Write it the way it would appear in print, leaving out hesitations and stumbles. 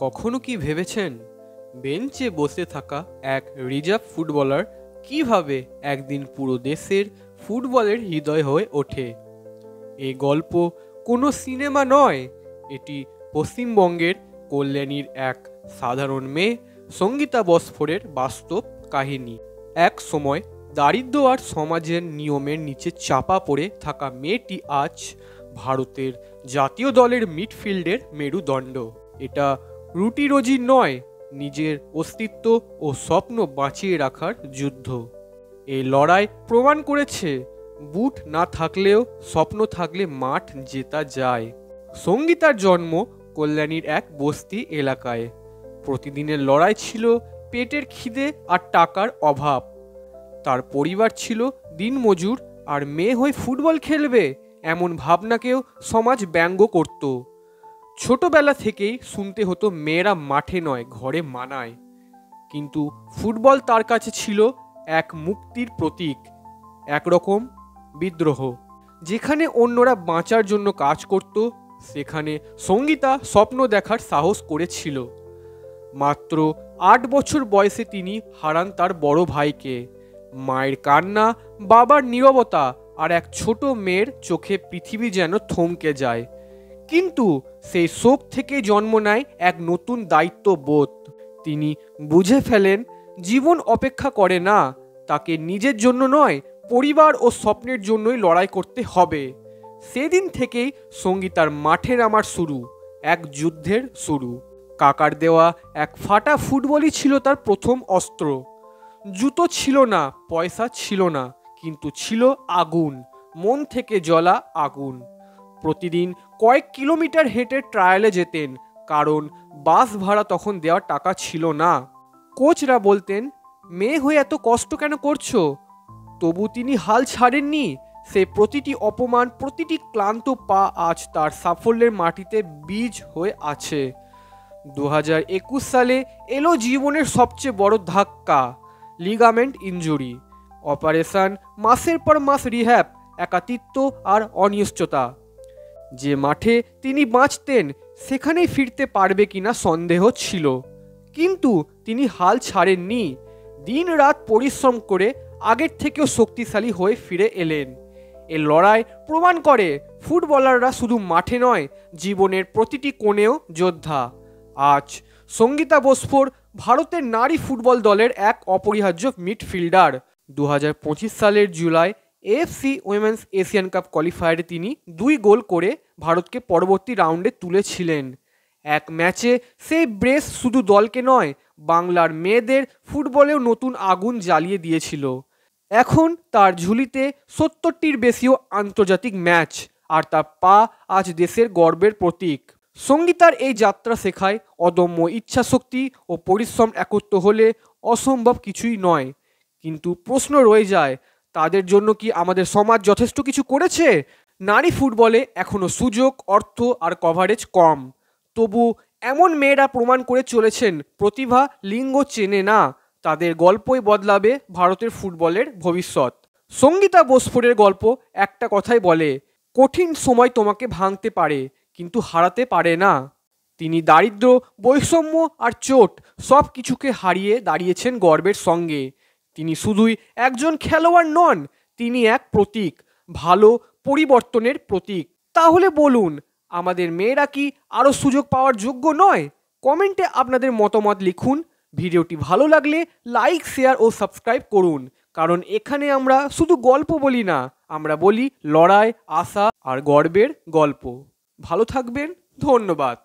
কখনো কি ভেবেছেন বেঞ্চে বসে থাকা এক রিজার্ভ ফুটবলার কিভাবে একদিন পুরো দেশের ফুটবলের হৃদয় হয়ে ওঠে? এই গল্প কোনো সিনেমা নয়, এটি পশ্চিমবঙ্গের কল্যাণীর এক সাধারণ মেয়ে সঙ্গীতা বস্ফোরের বাস্তব কাহিনী। এক সময় দারিদ্র্য আর সমাজের নিয়মের নিচে চাপা পড়ে থাকা মেয়েটি আজ ভারতের জাতীয় দলের মিডফিল্ডের মেরুদণ্ড। এটা রুটি রোজি নয়, নিজের অস্তিত্ব ও স্বপ্ন বাঁচিয়ে রাখার যুদ্ধ। এই লড়াই প্রমাণ করেছে বুট না থাকলেও স্বপ্ন থাকলে মাঠ জেতা যায়। সঙ্গীতার জন্ম কল্যাণীর এক বস্তি এলাকায়। প্রতিদিনের লড়াই ছিল পেটের খিদে আর টাকার অভাব। তার পরিবার ছিল দিনমজুর, আর মেয়ে হয়ে ফুটবল খেলবে এমন ভাবনাকেও সমাজ ব্যঙ্গ করত। ছোটবেলা থেকেই শুনতে হতো মেয়েরা মাঠে নয় ঘরে মানায়। কিন্তু ফুটবল তার কাছে ছিল এক মুক্তির প্রতীক, একরকম বিদ্রোহ। যেখানে অন্যরা বাঁচার জন্য কাজ করত, সেখানে সঙ্গীতা স্বপ্ন দেখার সাহস করেছিল। মাত্র 8 বছর বয়সে তিনি হারান তার বড় ভাইকে। মায়ের কান্না, বাবার নীরবতা আর এক ছোট মেয়ের চোখে পৃথিবী যেন থমকে যায়। কিন্তু সেই শোক থেকে জন্ম নেয় এক নতুন দায়িত্ববোধ। তিনি বুঝে ফেলেন জীবন অপেক্ষা করে না, তাকে নিজের জন্য নয়, পরিবার ও স্বপ্নের জন্যই লড়াই করতে হবে। সেদিন থেকেই সঙ্গীতার মাঠে নামার শুরু, এক যুদ্ধের শুরু। কাকার দেওয়া এক ফাটা ফুটবলই ছিল তার প্রথম অস্ত্র। জুতো ছিল না, পয়সা ছিল না, কিন্তু ছিল আগুন, মন থেকে জ্বলা আগুন। প্রতিদিন কয়েক কিলোমিটার হেঁটে ট্রায়ালে যেতেন, কারণ বাস ভাড়া তখন দেওয়ার টাকা ছিল না। কোচরা বলতেন, মেয়ে হয়ে এত কষ্ট কেন করছো? তবু তিনি হাল ছাড়েননি। সে প্রতিটি অপমান, প্রতিটি ক্লান্ত পা আজ তার সাফল্যের মাটিতে বীজ হয়ে আছে। 2021 সালে এলো জীবনের সবচেয়ে বড় ধাক্কা, লিগামেন্ট ইনজুরি। অপারেশন, মাসের পর মাস রিহ্যাব, একাকিত্ব আর অনিশ্চয়তা। যে মাঠে তিনি বাঁচতেন সেখানেই ফিরতে পারবে কিনা সন্দেহ ছিল, কিন্তু তিনি হাল ছাড়েননি। দিন রাত পরিশ্রম করে আগের থেকেও শক্তিশালী হয়ে ফিরে এলেন। এ লড়াই প্রমাণ করে ফুটবলাররা শুধু মাঠে নয়, জীবনের প্রতিটি কোণেও যোদ্ধা। আজ সঙ্গীতা বস্ফোর ভারতের নারী ফুটবল দলের এক অপরিহার্য মিডফিল্ডার। 2025 সালের জুলাই এএফসি উইমেন্স এশিয়ান কাপ কোয়ালিফায়ারে তিনি 2 গোল করে ভারতকে পরবর্তী রাউন্ডে তুলেছিলেন। এক ম্যাচে সেই ব্রেস শুধু দলকে নয়, বাংলার মেয়েদের ফুটবলেও নতুন আগুন জ্বালিয়ে দিয়েছিল। এখন তার ঝুলিতে 70টির বেশিও আন্তর্জাতিক ম্যাচ, আর তার পা আজ দেশের গর্বের প্রতীক। সঙ্গীতার এই যাত্রা শেখায় অদম্য ইচ্ছাশক্তি ও পরিশ্রম একত্র হলে অসম্ভব কিছুই নয়। কিন্তু প্রশ্ন রয়ে যায়, তাদের জন্য কি আমাদের সমাজ যথেষ্ট কিছু করেছে? নারী ফুটবলে এখনও সুযোগ, অর্থ আর কভারেজ কম। তবু এমন মেয়েরা প্রমাণ করে চলেছেন প্রতিভা লিঙ্গ চেনে না। তাদের গল্পই বদলাবে ভারতের ফুটবলের ভবিষ্যৎ। সঙ্গীতা বস্ফোরের গল্প একটা কথাই বলে, কঠিন সময় তোমাকে ভাঙতে পারে কিন্তু হারাতে পারে না। তিনি দারিদ্র্য, বৈষম্য আর চোট সব কিছুকে হারিয়ে দাঁড়িয়েছেন গর্বের সঙ্গে। তিনি শুধুই একজন খেলোয়াড় নন, তিনি এক প্রতীক, ভালো পরিবর্তনের প্রতীক। তাহলে বলুন, আমাদের মেয়েরা কি আরও সুযোগ পাওয়ার যোগ্য নয়? কমেন্টে আপনাদের মতামত লিখুন। ভিডিওটি ভালো লাগলে লাইক, শেয়ার ও সাবস্ক্রাইব করুন, কারণ এখানে আমরা শুধু গল্প বলি না, আমরা বলি লড়াই, আশা আর গর্বের গল্প। ভালো থাকবেন, ধন্যবাদ।